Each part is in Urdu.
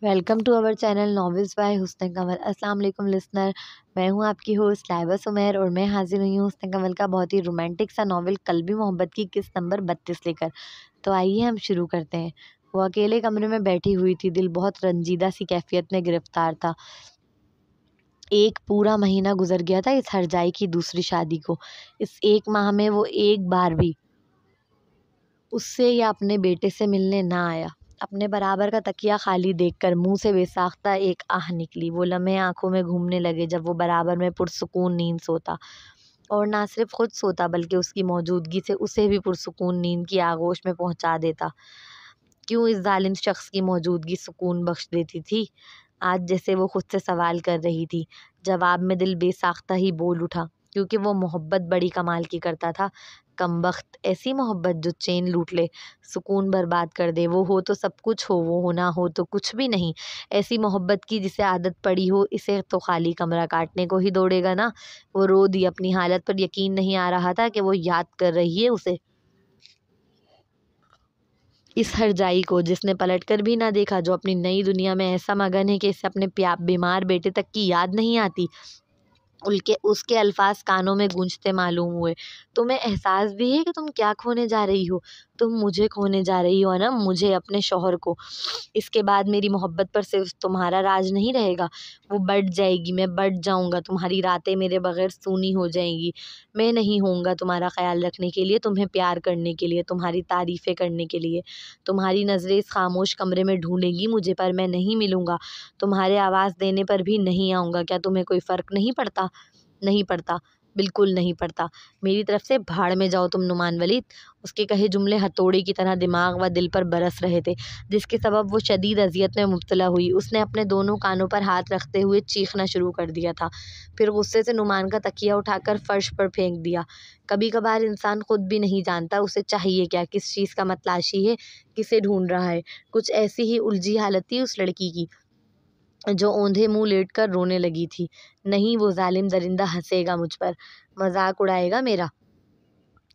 Welcome to our channel novels by Hasan Kanwal. السلام علیکم لسنر، میں ہوں آپ کی ہوسٹ لائبہ سمیر اور میں حاضر ہوئی ہوں حسن کنول کا بہت ہی رومانٹک سا ناول قلبی محبت کی قسط نمبر 32 لے کر۔ تو آئیے ہم شروع کرتے ہیں۔ وہ اکیلے کمرے میں بیٹھی ہوئی تھی، دل بہت رنجیدہ سی کیفیت میں گرفتار تھا۔ ایک پورا مہینہ گزر گیا تھا اس ہرجائی کی دوسری شادی کو۔ اس ایک ماہ میں وہ ایک بار بھی اس سے یا اپنے بیٹے سے ملنے نہ آیا۔ اپنے برابر کا تکیہ خالی دیکھ کر منہ سے بے ساختہ ایک آہ نکلی۔ وہ لمحے آنکھوں میں گھومنے لگے جب وہ برابر میں پرسکون نیند سوتا، اور نہ صرف خود سوتا بلکہ اس کی موجودگی سے اسے بھی پرسکون نیند کی آغوش میں پہنچا دیتا۔ کیوں اس ظالم شخص کی موجودگی سکون بخش دیتی تھی؟ آج جیسے وہ خود سے سوال کر رہی تھی، جواب میں دل بے ساختہ ہی بول اٹھا، کیونکہ وہ محبت بڑی کمال کی کرتا تھا۔ کمبخت، ایسی محبت جو چین لوٹ لے، سکون برباد کر دے۔ وہ ہو تو سب کچھ ہو، وہ نہ ہو تو کچھ بھی نہیں۔ ایسی محبت کی جسے عادت پڑی ہو، اسے تو خالی کمرہ کاٹنے کو ہی دوڑے گا نا۔ وہ رو دی، اپنی حالت پر یقین نہیں آ رہا تھا کہ وہ یاد کر رہی ہے اسے، اس ہرجائی کو جس نے پلٹ کر بھی نہ دیکھا، جو اپنی نئی دنیا میں ایسا مگن ہے کہ اسے اپنے بیمار بیٹے تک کی یاد نہیں آتی۔ اس کے الفاظ کانوں میں گونجتے معلوم ہوئے۔ تمہیں احساس بھی ہے کہ تم کیا کھونے جا رہی ہو؟ تم مجھے کھونے جا رہی ہو انم، مجھے، اپنے شوہر کو۔ اس کے بعد میری محبت پر صرف تمہارا راج نہیں رہے گا، وہ بڑھ جائے گی، میں بڑھ جاؤں گا، تمہاری راتیں میرے بغیر سونی ہو جائیں گی۔ میں نہیں ہوں گا تمہارا خیال رکھنے کے لیے، تمہیں پیار کرنے کے لیے، تمہاری تعریفیں کرنے کے لیے۔ تمہاری نظریں اس خاموش کمرے میں ڈھونڈیں گی مجھے، پر میں نہیں ملوں گا۔ تمہارے آواز دینے پر بھی نہیں آؤں گا۔ کیا تمہیں کوئی فرق نہیں پڑتا؟ نہیں پڑتا، بالکل نہیں پڑتا۔ میری طرف سے بھاڑ میں جاؤ تم نعمان ولید۔ اس کے کہے جملے ہتھوڑے کی طرح دماغ و دل پر برس رہے تھے، جس کے سبب وہ شدید اذیت میں مبتلا ہوئی۔ اس نے اپنے دونوں کانوں پر ہاتھ رکھتے ہوئے چیخنا شروع کر دیا تھا، پھر غصے سے نعمان کا تکیہ اٹھا کر فرش پر پھینک دیا۔ کبھی کبھار انسان خود بھی نہیں جانتا اسے چاہیے کیا، کس چیز کا متلاشی ہے، کسے ڈھونڈ رہا ہے۔ کچھ ایسی ہی الجھی حالت تھی اس لڑکی کی، جو اوندھے منہ لیٹ کر رونے لگی تھی۔ نہیں، وہ ظالم درندہ ہنسے گا مجھ پر، مذاق اڑائے گا میرا۔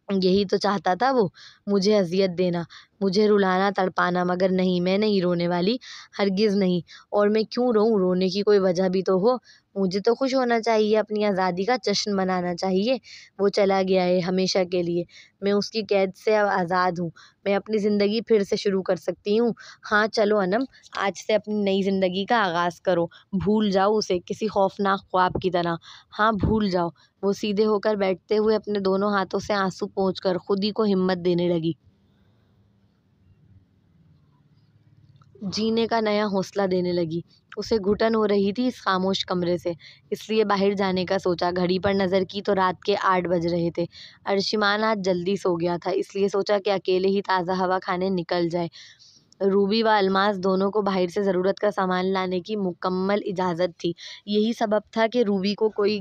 یہی تو چاہتا تھا وہ، مجھے اذیت دینا، مجھے رلانا تڑپانا، مگر نہیں، میں نہیں رونے والی، ہرگز نہیں۔ اور میں کیوں روؤں؟ رونے کی کوئی وجہ بھی تو ہو۔ مجھے تو خوش ہونا چاہیے، اپنی آزادی کا جشن منانا چاہیے۔ وہ چلا گیا ہے ہمیشہ کے لیے، میں اس کی قید سے اب آزاد ہوں، میں اپنی زندگی پھر سے شروع کر سکتی ہوں۔ ہاں چلو انم، آج سے اپنی نئی زندگی کا آغاز کرو، بھول جاؤ اسے کسی خوفناک خواب کی طرح۔ ہاں بھول جاؤ۔ وہ سیدھے ہو کر بیٹھتے ہوئے اپنے دونوں ہاتھوں سے آنسو پونچھ کر خود ہی کو ہمت دینے لگی، جینے کا نیا حوصلہ دینے لگی۔ اسے گھٹن ہو رہی تھی اس خاموش کمرے سے، اس لیے باہر جانے کا سوچا۔ گھڑی پر نظر کی تو رات کے 8 بج رہے تھے۔ ارشمان آج جلدی سو گیا تھا، اس لیے سوچا کہ اکیلے ہی تازہ ہوا کھانے نکل جائے۔ روبی و الماس دونوں کو باہر سے ضرورت کا سامان لانے کی مکمل اجازت تھی۔ یہی سبب تھا کہ روبی کو کوئی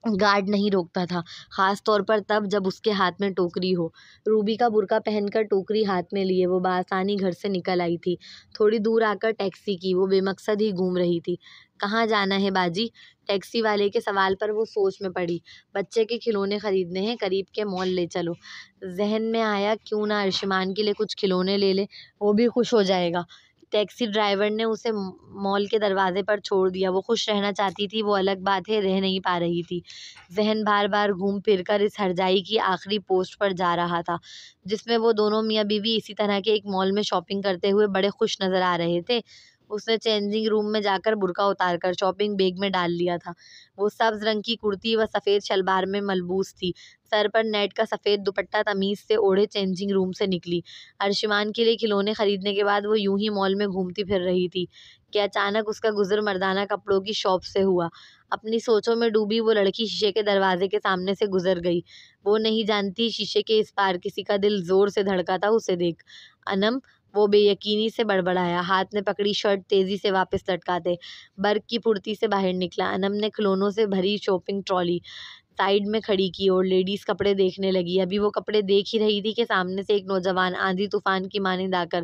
گارڈ نہیں روکتا تھا، خاص طور پر تب جب اس کے ہاتھ میں ٹوکری ہو۔ روبی کا برقع پہن کر ٹوکری ہاتھ میں لیے وہ بآسانی گھر سے نکل آئی تھی۔ تھوڑی دور آ کر ٹیکسی کی، وہ بے مقصد ہی گھوم رہی تھی۔ کہاں جانا ہے باجی؟ ٹیکسی والے کے سوال پر وہ سوچ میں پڑی۔ بچے کے کھلونے خریدنے ہیں، قریب کے مال لے چلو۔ ذہن میں آیا کیوں نہ ارشمان کے لیے کچھ کھلونے لے لے، وہ بھی خوش ہو جائے گا۔ ٹیکسی ڈرائیور نے اسے مال کے دروازے پر چھوڑ دیا۔ وہ خوش رہنا چاہتی تھی، وہ الگ بات ہے، رہ نہیں پا رہی تھی۔ ذہن بار بار گھوم پھر کر اس ہرجائی کی آخری پوسٹ پر جا رہا تھا، جس میں وہ دونوں میاں بیوی اسی طرح کے ایک مال میں شاپنگ کرتے ہوئے بڑے خوش نظر آ رہے تھے۔ اس نے چینجنگ روم میں جا کر برقع اتار کر شاپنگ بیگ میں ڈال لیا تھا۔ وہ سبز رنگ کی کرتی و سفید شلوار میں ملبوس تھی، سر پر نیٹ کا سفید دوپٹہ تمیز سے اوڑھے چینجنگ روم سے نکلی۔ ارشمان کے لیے کھلونے خریدنے کے بعد وہ یوں ہی مال میں گھومتی پھر رہی تھی کہ اچانک اس کا گزر مردانہ کپڑوں کی شاپ سے ہوا۔ اپنی سوچوں میں ڈوبی وہ لڑکی شیشے کے دروازے کے سامنے سے گزر گئی۔ وہ نہیں جانتی شیشے کے اس پار کسی کا دل زور سے دھڑکا تھا اسے دیکھ۔ انم، وہ بے یقینی سے بڑبڑایا، ہاتھ میں پکڑی شرٹ تیزی سے واپس لٹکاتے۔ برق کی پھرتی سے باہر نکلا۔ انم نے کھلونوں سے بھری شاپنگ ٹرالی سائیڈ میں کھڑی کی اور لیڈیز کپڑے دیکھنے لگی۔ ابھی وہ کپڑے دیکھ ہی رہی تھی کہ سامنے سے ایک نوجوان آندھی طوفان کی مانند آ کر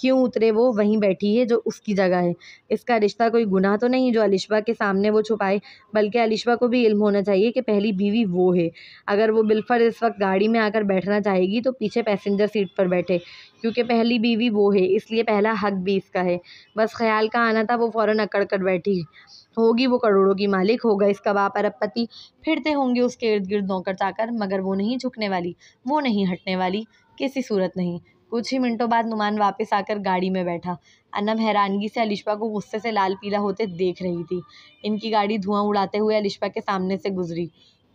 کیوں اترے وہ وہیں بیٹھی ہے جو اس کی جگہ ہے۔ اس کا رشتہ کوئی گناہ تو نہیں جو الشبا کے سامنے وہ چھپائے، بلکہ الشبا کو بھی علم ہونا چاہیے کہ پہلی بیوی وہ ہے۔ اگر وہ بالفرض اس وقت گاڑی میں آ کر بیٹھنا چاہے گی تو پیچھے پیسنجر سیٹ پر بیٹھے، کیونکہ پہلی بیوی وہ ہے، اس لیے پہلا حق بھی اس کا ہے۔ بس خیال کا آنا تھا، وہ فوراً اکڑ کر بیٹھی ہوگی، وہ کروڑوں کی مالک، ہوگا اس کا باپ ارب پتی، پھرتے ہوں گے اس کے ارد گرد نوکر چاکر، مگر وہ نہیں جھکنے والی، وہ نہیں ہٹنے والی، کسی صورت نہیں۔ کچھ ہی منٹوں بعد نعمان واپس آ کر گاڑی میں بیٹھا۔ انم حیرانگی سے الشبا کو غصے سے لال پیلا ہوتے دیکھ رہی تھی۔ ان کی گاڑی دھواں اڑاتے ہوئے الشبا کے سامنے سے گزری۔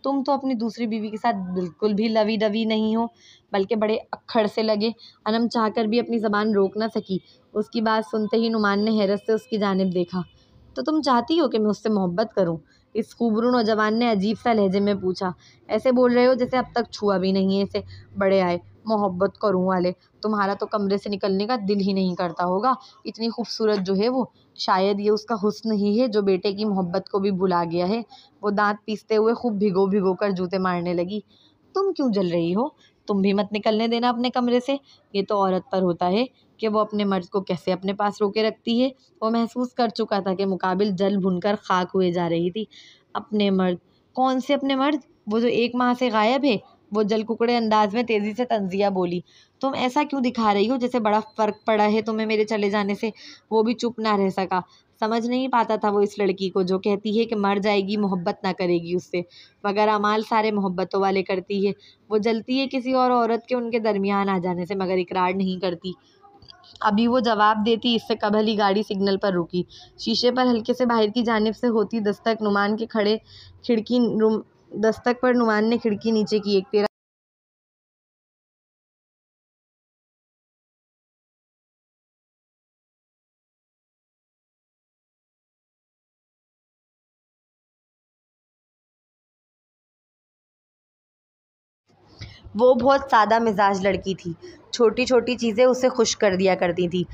تم تو اپنی دوسری بیوی کے ساتھ بالکل بھی لوی ڈوی نہیں ہو، بلکہ بڑے اکھڑ سے لگے۔ انم چاہ کر بھی اپنی زبان روک نہ سکی۔ اس کی بات سنتے ہی نعمان نے حیرت سے اس کی جانب دیکھا۔ تو تم چاہتی ہو کہ میں اس سے محبت کروں؟ اس خوبرو نوجوان نے عجیب سا لہجے میں پوچھا۔ ایسے بول رہے ہو جیسے اب تک چھوا بھی نہیں ہے اسے۔ بڑے آئے محبت کروں والے، تمہارا تو کمرے سے نکلنے کا دل ہی نہیں کرتا ہوگا، اتنی خوبصورت جو ہے وہ۔ شاید یہ اس کا حسن ہی ہے جو بیٹے کی محبت کو بھی بھلا گیا ہے۔ وہ دانت پیستے ہوئے خوب بھگو بھگو کر جوتے مارنے لگی۔ تم کیوں جل رہی ہو؟ تم بھی مت نکلنے دینا اپنے کمرے سے۔ یہ تو عورت پر ہوتا ہے کہ وہ اپنے مرد کو کیسے اپنے پاس روکے رکھتی ہے۔ وہ محسوس کر چکا تھا کہ مقابل جل بھن کر خاک ہوئے جا رہی تھی۔ اپنے مرد؟ کون سے اپنے مرد؟ وہ جو 1 ماہ سے غائب ہے؟ وہ جل ککڑے انداز میں تیزی سے تنزیہ بولی۔ تم ایسا کیوں دکھا رہی ہو جیسے بڑا فرق پڑا ہے تمہیں میرے چلے جانے سے؟ وہ بھی چپ نہ رہ سکا۔ سمجھ نہیں پاتا تھا وہ اس لڑکی کو جو کہتی ہے کہ مر جائے گی محبت نہ کرے گی اس سے، مگر اعمال سارے محبتوں والے کرتی ہے۔ وہ جلتی ہے کسی اور عورت کے ان کے درمیان آ جانے سے، مگر اقرار نہیں کرتی۔ ابھی وہ جواب دیتی، اس سے قبل ہی گاڑی سگنل پر رکی۔ شیشے پر ہلکے سے باہر کی جانب سے ہوتی دستک پر نعمان نے کھڑکی نیچے کی۔ ایک تیرا وہ بہت سادہ مزاج لڑکی تھی، چھوٹی چھوٹی چیزیں اسے خوش کر دیا کرتی تھیں،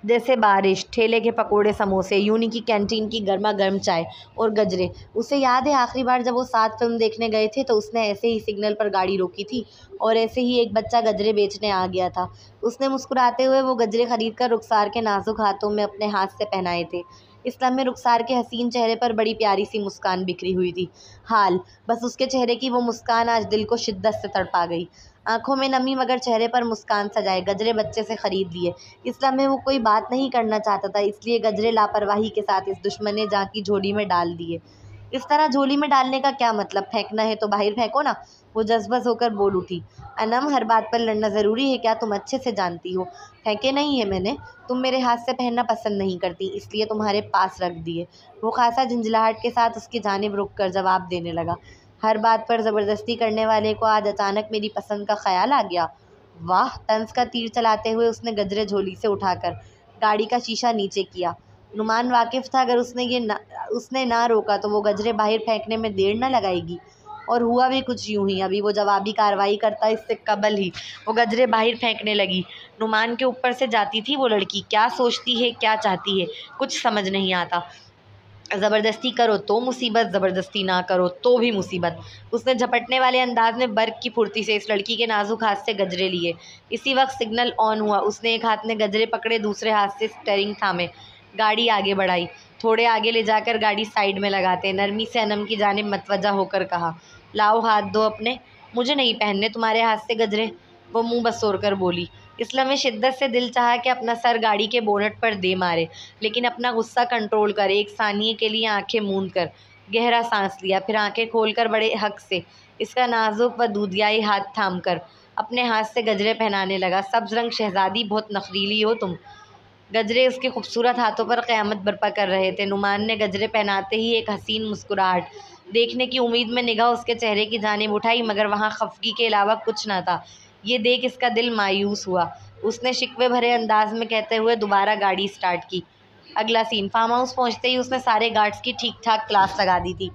جیسے بارش، ٹھیلے کے پکوڑے سموسے، یونی کی کینٹین کی گرما گرم چائے اور گجرے۔ اسے یاد ہے آخری بار جب وہ ساتھ فلم دیکھنے گئے تھے تو اس نے ایسے ہی سگنل پر گاڑی روکی تھی اور ایسے ہی ایک بچہ گجرے بیچنے آ گیا تھا۔ اس نے مسکراتے ہوئے وہ گجرے خرید کر رخسار کے نازک ہاتھوں میں اپنے ہاتھ سے پہنائے تھے۔ اس لمحے رخسار کے حسین چہرے پر بڑی پیاری سی مسکان بکھری ہوئی تھی۔ بس اس کے چہرے کی وہ مسکان آج دل کو شدت سے تڑپا گئی۔ آنکھوں میں نمی مگر چہرے پر مسکان سجائے گجرے بچے سے خرید لیے۔ اس لمحے وہ کوئی بات نہیں کرنا چاہتا تھا، اس لیے گجرے لاپرواہی کے ساتھ اس دشمن جاں کی جھولی میں ڈال دیے۔ اس طرح جھولی میں ڈالنے کا کیا مطلب؟ پھینکنا ہے تو باہر پھینکو نا، وہ جذبہ ہو کر بول اٹھی۔ انم، ہر بات پر لڑنا ضروری ہے کیا؟ تم اچھے سے جانتی ہو پھینکے نہیں ہے میں نے، تم میرے ہاتھ سے پہننا پسند نہیں کرتی اس لیے تمہارے پاس رکھ دیے۔ وہ خاصا جھنجھلاہٹ کے ساتھ اس کی جانب رک کر جواب دینے لگا۔ ہر بات پر زبردستی کرنے والے کو آج اچانک میری پسند کا خیال آ گیا؟ واہ! طنز کا تیر چلاتے ہوئے اس نے گجرے جھولی سے اٹھا کر گاڑی کا شیشہ نیچے کیا۔ نعمان واقف تھا اگر اس نے نہ روکا تو وہ گجرے باہر پھینکنے میں دیر نہ لگائے گی، اور ہوا بھی کچھ یوں ہی۔ ابھی وہ جوابی کارروائی کرتا اس سے قبل ہی وہ گجرے باہر پھینکنے لگی۔ نعمان کے اوپر سے جاتی تھی وہ لڑکی، کیا سوچتی ہے، کیا چاہتی ہے، کچھ سمجھ نہیں آتا۔ زبردستی کرو تو مصیبت، زبردستی نہ کرو تو بھی مصیبت۔ اس نے جھپٹنے والے انداز میں برق کی پھرتی سے اس لڑکی کے نازک ہاتھ سے گجرے لیے۔ اسی وقت سگنل آن ہوا۔ اس نے ایک ہاتھ میں گجرے پکڑے، دوسرے ہاتھ سے اسٹیئرنگ تھامے گاڑی آگے بڑھائی۔ تھوڑے آگے لے جا کر گاڑی سائیڈ میں لگاتے نرمی سے انم کی جانب متوجہ ہو کر کہا، لاؤ ہاتھ دو اپنے، مجھے نہیں پہننے تمہارے ہاتھ سے گجرے، وہ منہ بسور کر بولی۔ اس لمحے شدت سے دل چاہا کہ اپنا سر گاڑی کے بونٹ پر دے مارے، لیکن اپنا غصہ کنٹرول کر ایک ثانیے کے لیے آنکھیں موند کر گہرا سانس لیا، پھر آنکھیں کھول کر بڑے حق سے اس کا نازک و دودھیائی ہاتھ تھام کر اپنے ہاتھ سے گجرے پہنانے لگا۔ سبز رنگ شہزادی، بہت نخریلی ہو تم۔ گجرے اس کے خوبصورت ہاتھوں پر قیامت برپا کر رہے تھے۔ نعمان نے گجرے پہناتے ہی ایک حسین مسکراہٹ دیکھنے کی امید میں نگاہ اس کے چہرے کی جانب اٹھائی، مگر وہاں خفگی کے علاوہ کچھ نہ تھا۔ یہ دیکھ اس کا دل مایوس ہوا۔ اس نے شکوے بھرے انداز میں کہتے ہوئے دوبارہ گاڑی اسٹارٹ کی۔ اگلا سین، فارم ہاؤس پہنچتے ہی اس نے سارے گارڈز کی ٹھیک ٹھاک کلاس لگا دی تھی،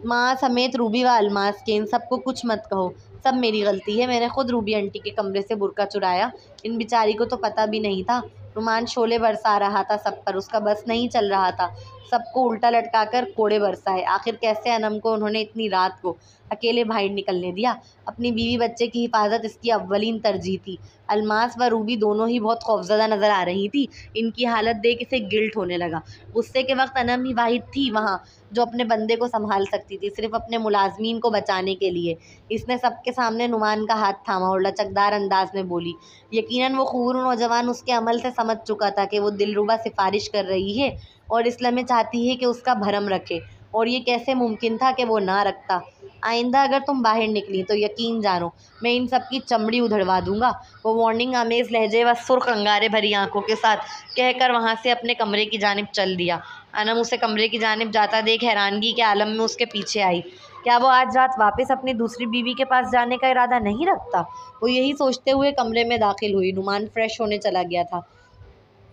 ماں سمیت روبی و الماس کے۔ ان سب کو کچھ مت کہو، سب میری غلطی ہے، میں نے خود روبی آنٹی کے کمرے سے برقع چرایا، ان بیچاری کو تو پتہ بھی نہیں تھا نعمان شعلے برسا رہا تھا سب پر، اس کا بس نہیں چل رہا تھا سب کو الٹا لٹکا کر کوڑے برسائے۔ آخر کیسے انم کو انہوں نے اتنی رات کو اکیلے باہر نکلنے دیا؟ اپنی بیوی بچے کی حفاظت اس کی اولین ترجیح تھی۔ الماس و روبی دونوں ہی بہت خوفزدہ نظر آ رہی تھی۔ ان کی حالت دیکھ اسے گلٹ ہونے لگا۔ غصے کے وقت انم ہی واحد تھی وہاں جو اپنے بندے کو سنبھال سکتی تھی، صرف اپنے ملازمین کو بچانے کے لیے۔ اس نے سب کے سامنے نعمان کا ہاتھ تھاما اور لچکدار انداز میں بولی۔ یقیناً وہ خوبرو نوجوان اس کے عمل سے سمجھ چکا تھا کہ وہ دلربا سفارش کر رہی ہے اور اس لمحے چاہتی ہے کہ اس کا بھرم رکھے، اور یہ کیسے ممکن تھا کہ وہ نہ رکھتا۔ آئندہ اگر تم باہر نکلی تو یقین جانو میں ان سب کی چمڑی ادھڑوا دوں گا، وہ وارننگ آمیز لہجے و سرخ انگارے بھری آنکھوں کے ساتھ کہہ کر وہاں سے اپنے کمرے کی جانب چل دیا۔ انم اسے کمرے کی جانب جاتا دیکھ حیرانگی کے عالم میں اس کے پیچھے آئی۔ کیا وہ آج رات واپس اپنی دوسری بیوی کے پاس جانے کا ارادہ نہیں رکھتا؟ وہ یہی سوچتے ہوئے کمرے میں داخل ہوئی۔ نعمان فریش ہونے چلا گیا تھا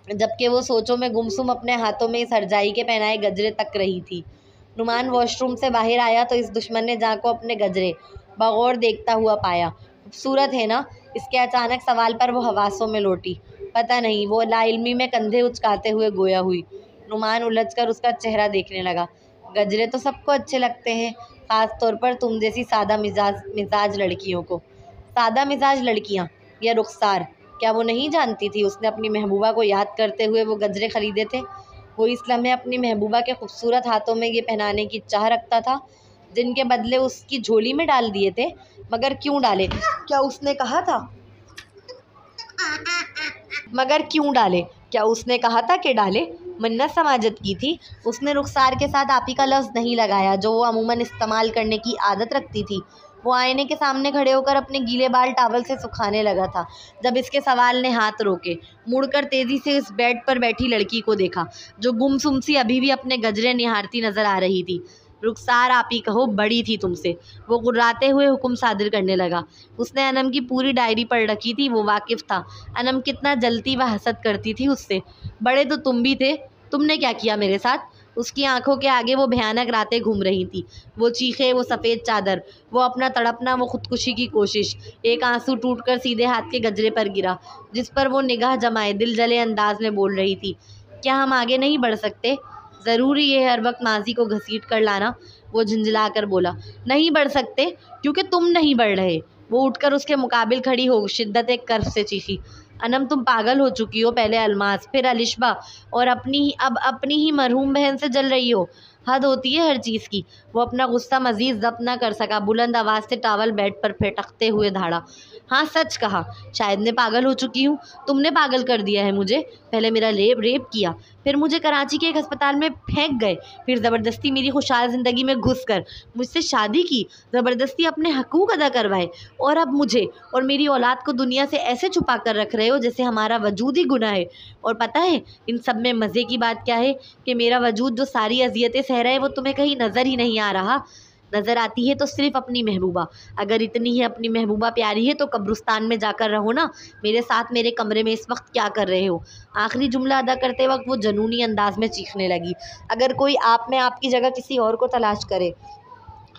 جبکہ وہ سوچوں میں گمسم اپنے ہاتھوں میں اس ہرجائی کے پہنائے گجرے تک رہی تھی۔ نعمان واش روم سے باہر آیا تو اس دشمن نے جاں کو اپنے گجرے بغور دیکھتا ہوا پایا۔ خوبصورت ہے نا؟ اس کے اچانک سوال پر وہ حواسوں میں لوٹی۔ پتہ نہیں، وہ لا علمی میں کندھے اچکاتے ہوئے گویا ہوئی۔ نعمان الجھ کر اس کا چہرہ دیکھنے لگا۔ گجرے تو سب کو اچھے لگتے ہیں، خاص طور پر تم جیسی سادہ مزاج لڑکیوں کو۔ سادہ مزاج لڑکیاں یا رخسار؟ کیا وہ نہیں جانتی تھی اس نے اپنی محبوبہ کو یاد کرتے ہوئے وہ گجرے خریدے تھے؟ وہ اس لمحے اپنی محبوبہ کے خوبصورت ہاتھوں میں یہ پہنانے کی چاہ رکھتا تھا جن کے بدلے اس کی جھولی میں ڈال دیے تھے۔ مگر کیوں ڈالے؟ کیا اس نے کہا تھا؟ مگر کیوں ڈالے؟ کیا اس نے کہا تھا کہ ڈالے؟ منت سماجت کی تھی۔ اس نے رخسار کے ساتھ آپی کا لفظ نہیں لگایا جو وہ عموماً استعمال کرنے کی عادت رکھتی تھی۔ وہ آئینے کے سامنے کھڑے ہو کر اپنے گیلے بال ٹاول سے سکھانے لگا تھا جب اس کے سوال نے ہاتھ روکے۔ مڑ کر تیزی سے اس بیڈ پر بیٹھی لڑکی کو دیکھا جو گمسم سی ابھی بھی اپنے گجرے نہارتی نظر آ رہی تھی۔ رخسار آپی کہو، بڑی تھی تم سے، وہ گراتے ہوئے حکم صادر کرنے لگا۔ اس نے انم کی پوری ڈائری پڑھ رکھی تھی، وہ واقف تھا انم کتنا جلتی و حسد کرتی تھی اس سے۔ بڑے تو تم بھی تھے، تم نے کیا کیا میرے ساتھ؟ اس کی آنکھوں کے آگے وہ بھیانک راتیں گھوم رہی تھی، وہ چیخیں، وہ سفید چادر، وہ اپنا تڑپنا، وہ خودکشی کی کوشش۔ ایک آنسو ٹوٹ کر سیدھے ہاتھ کے گجرے پر گرا جس پر وہ نگاہ جمائے دل جلے انداز میں بول رہی تھی، کیا ہم آگے نہیں بڑھ سکتے؟ ضروری ہے ہر وقت ماضی کو گھسیٹ کر لانا؟ وہ جھنجھلا کر بولا، نہیں بڑھ سکتے کیونکہ تم نہیں بڑھ رہے۔ وہ اٹھ کر اس کے مقابل کھڑی ہو شدت کرب سے چیخی، انم تم پاگل ہو چکی ہو، پہلے الماس پھر الشبہ اور اب اپنی ہی مرحوم بہن سے جل رہی ہو۔ حد ہوتی ہے ہر چیز کی۔ وہ اپنا غصہ مزید ضبط نہ کر سکا، بلند آواز سے ٹاول بیڈ پر پھٹکتے ہوئے دھاڑا، ہاں سچ کہا، شاید میں پاگل ہو چکی ہوں، تم نے پاگل کر دیا ہے مجھے۔ پہلے میرا ریپ کیا، پھر مجھے کراچی کے ایک ہسپتال میں پھینک گئے، پھر زبردستی میری خوشحال زندگی میں گھس کر مجھ سے شادی کی، زبردستی اپنے حقوق ادا کروائے، اور اب مجھے اور میری اولاد کو دنیا سے ایسے چھپا کر رکھ رہے ہو جیسے ہمارا وجود ہی گناہ ہے۔ اور پتہ ہے ان سب میں مزے کی بات کیا ہے؟ کہ میرا وجود جو ساری اذیتیں سہ رہا ہے وہ تمہیں کہیں نظر ہی نہیں آ رہا۔ نظر آتی ہے تو صرف اپنی محبوبہ۔ اگر اتنی ہی اپنی محبوبہ پیاری ہے تو قبرستان میں جا کر رہو نا، میرے ساتھ میرے کمرے میں اس وقت کیا کر رہے ہو؟ آخری جملہ ادا کرتے وقت وہ جنونی انداز میں چیخنے لگی۔ اگر کوئی آپ میں آپ کی جگہ کسی اور کو تلاش کرے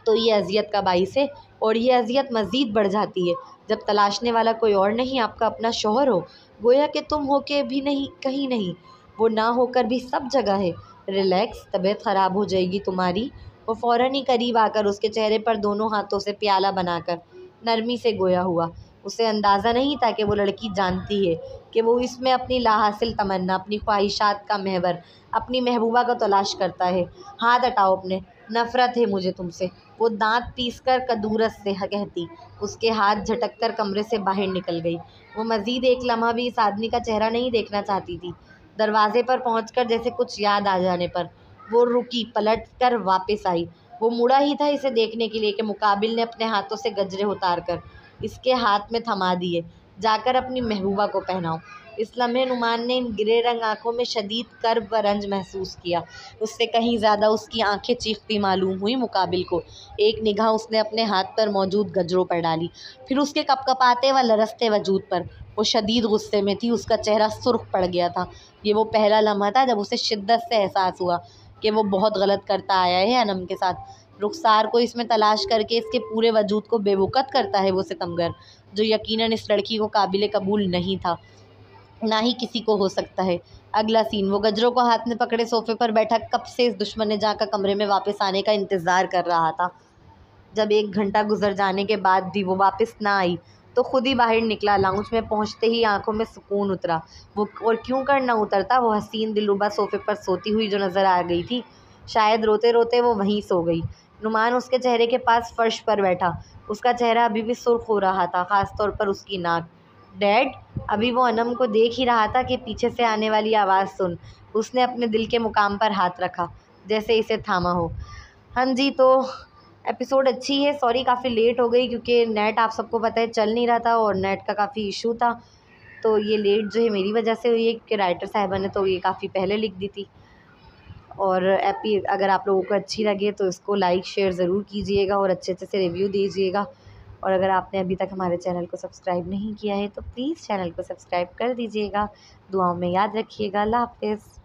تو یہ اذیت کا باعث ہے، اور یہ اذیت مزید بڑھ جاتی ہے جب تلاشنے والا کوئی اور نہیں، آپ کا اپنا شوہر ہو، گویا کہ تم ہو کے بھی نہیں، کہیں نہیں، وہ نہ ہو کر بھی سب جگہ ہے۔ ریلیکس، طبیعت خراب ہو جائے گی تمہاری۔ وہ فوراً ہی قریب آ کر اس کے چہرے پر دونوں ہاتھوں سے پیالہ بنا کر نرمی سے گویا ہوا۔ اسے اندازہ نہیں تھا کہ وہ لڑکی جانتی ہے کہ وہ اس میں اپنی لاحاصل تمنا، اپنی خواہشات کا محور، اپنی محبوبہ کو تلاش کرتا ہے۔ ہاتھ ہٹاؤ اپنے، نفرت ہے مجھے تم سے، وہ دانت پیس کر کدورت سے کہتی۔ اس کے ہاتھ جھٹک کر کمرے سے باہر نکل گئی۔ وہ مزید ایک لمحہ بھی اس آدمی کا چہرہ نہیں دیکھنا چاہتی تھی۔ دروازے پر پہنچ کر جیسے کچھ یاد آ جانے پر وہ رکی، پلٹ کر واپس آئی۔ وہ مڑا ہی تھا اسے دیکھنے کے لیے کہ مقابل نے اپنے ہاتھوں سے گجرے اتار کر اس کے ہاتھ میں تھما دیے، جا کر اپنی محبوبہ کو پہناؤ۔ اس لمحے نعمان نے ان گرے رنگ آنکھوں میں شدید کرب و رنج محسوس کیا۔ اس سے کہیں زیادہ اس کی آنکھیں چیختی معلوم ہوئی مقابل کو۔ ایک نگاہ اس نے اپنے ہاتھ پر موجود گجروں پر ڈالی، پھر اس کے کپکپاتے و لرزتے وجود پر۔ وہ شدید غصے میں تھی، اس کا چہرہ سرخ پڑ گیا تھا۔ یہ وہ پہلا لمحہ تھا جب اسے شدت سے احساس ہوا کہ وہ بہت غلط کرتا آیا ہے انم کے ساتھ۔ رخسار کو اس میں تلاش کر کے اس کے پورے وجود کو بے وقت کرتا ہے وہ ستمگر، جو یقیناً اس لڑکی کو قابل قبول نہیں تھا۔ نہ ہی کسی کو ہو سکتا ہے۔ اگلا سین، وہ گجروں کو ہاتھ میں پکڑے صوفے پر بیٹھا کب سے اس دشمن جاں کا کمرے میں واپس آنے کا انتظار کر رہا تھا۔ جب 1 گھنٹہ گزر جانے کے بعد بھی وہ واپس نہ آئی تو خود ہی باہر نکلا۔ لاؤنج میں پہنچتے ہی آنکھوں میں سکون اترا۔ وہ اور کیوں کر نہ اترتا، وہ حسین دلربا صوفے پر سوتی ہوئی جو نظر آ گئی تھی، شاید روتے روتے وہ وہیں سو گئی۔ نعمان اس کے چہرے کے پاس فرش پر بیٹھا۔ اس کا چہرہ ابھی بھی سرخ ہو رہا تھا، خاص طور پر اس کی ناک۔ ڈیڈ؟ ابھی وہ انم کو دیکھ ہی رہا تھا کہ پیچھے سے آنے والی آواز سن اس نے اپنے دل کے مقام پر ہاتھ رکھا، جیسے اسے تھاما ہو۔ ہاں جی، تو ایپیسوڈ اچھی ہے۔ سوری کافی لیٹ ہو گئی کیونکہ نیٹ آپ سب کو پتہ ہے چل نہیں رہا تھا اور نیٹ کا کافی ایشو تھا، تو یہ لیٹ جو ہے میری وجہ سے ہوئی ہے کیونکہ رائٹر صاحبہ نے تو یہ کافی پہلے لکھ دی تھی۔ اور اگر آپ لوگوں کو اچھی لگے تو اس کو لائک شیئر ضرور کیجیے گا اور اچھے سے ریویو دیجیے گا۔ اور اگر آپ نے ابھی تک ہمارے چینل کو سبسکرائب نہیں کیا ہے تو پلیز چینل کو سبسکرائب کر دیجیے گا۔ دعاؤں میں یاد رکھیے گا۔ اللہ حافظ۔